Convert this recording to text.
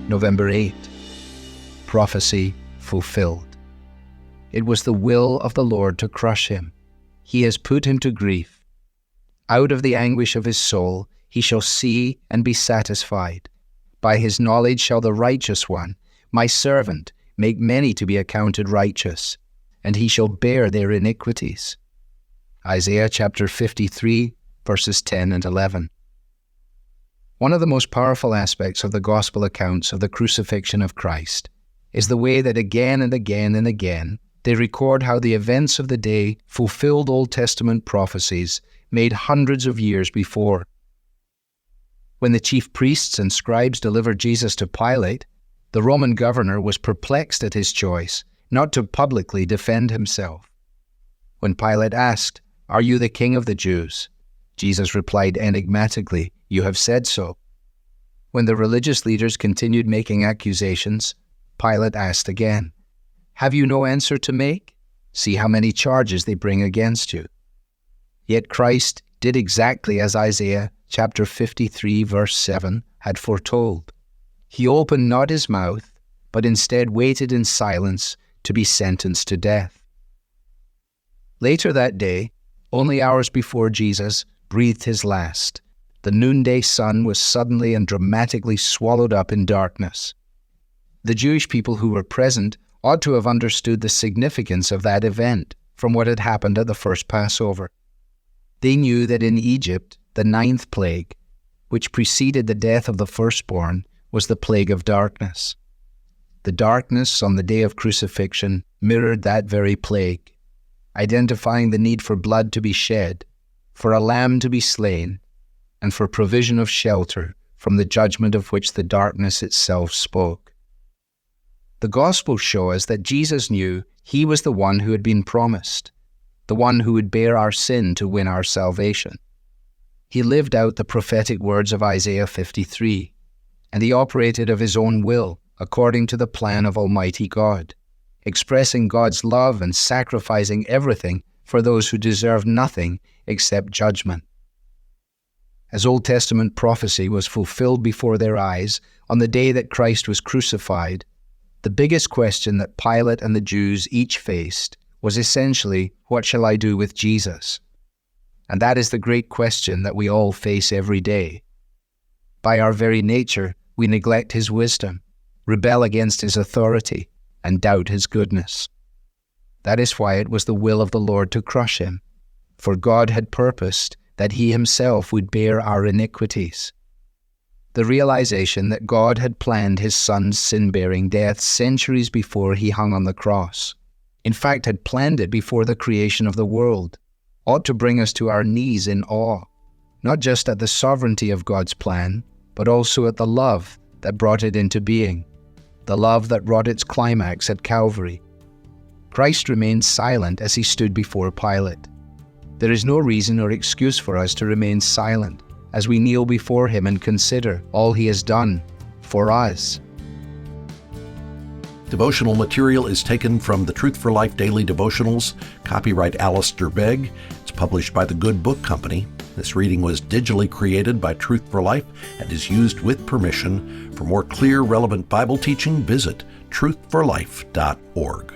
November 8. Prophecy fulfilled. It was the will of the Lord to crush him. He has put him to grief. Out of the anguish of his soul he shall see and be satisfied. By his knowledge shall the righteous one, my servant, make many to be accounted righteous, and he shall bear their iniquities. Isaiah chapter 53, verses 10 and 11. One of the most powerful aspects of the gospel accounts of the crucifixion of Christ is the way that again and again and again they record how the events of the day fulfilled Old Testament prophecies made hundreds of years before. When the chief priests and scribes delivered Jesus to Pilate, the Roman governor was perplexed at his choice not to publicly defend himself. When Pilate asked, "Are you the king of the Jews?" Jesus replied enigmatically, "You have said so." When the religious leaders continued making accusations, Pilate asked again, "Have you no answer to make? See how many charges they bring against you." Yet Christ did exactly as Isaiah chapter 53 verse 7 had foretold. He opened not his mouth, but instead waited in silence to be sentenced to death. Later that day, only hours before Jesus breathed his last, the noonday sun was suddenly and dramatically swallowed up in darkness. The Jewish people who were present ought to have understood the significance of that event from what had happened at the first Passover. They knew that in Egypt, the 9th plague, which preceded the death of the firstborn, was the plague of darkness. The darkness on the day of crucifixion mirrored that very plague, identifying the need for blood to be shed, for a lamb to be slain, and for provision of shelter from the judgment of which the darkness itself spoke. The Gospels show us that Jesus knew he was the one who had been promised, the one who would bear our sin to win our salvation. He lived out the prophetic words of Isaiah 53, and he operated of his own will according to the plan of Almighty God, expressing God's love and sacrificing everything for those who deserve nothing except judgment. As Old Testament prophecy was fulfilled before their eyes on the day that Christ was crucified, the biggest question that Pilate and the Jews each faced was essentially, what shall I do with Jesus? And that is the great question that we all face every day. By our very nature, we neglect his wisdom, rebel against his authority, and doubt his goodness. That is why it was the will of the Lord to crush him, for God had purposed that he himself would bear our iniquities. The realization that God had planned his son's sin-bearing death centuries before he hung on the cross, in fact had planned it before the creation of the world, ought to bring us to our knees in awe, not just at the sovereignty of God's plan, but also at the love that brought it into being, the love that wrought its climax at Calvary. Christ remained silent as he stood before Pilate. There is no reason or excuse for us to remain silent as we kneel before him and consider all he has done for us. Devotional material is taken from the Truth for Life Daily Devotionals, copyright Alistair Begg. It's published by the Good Book Company. This reading was digitally created by Truth for Life and is used with permission. For more clear, relevant Bible teaching, visit truthforlife.org.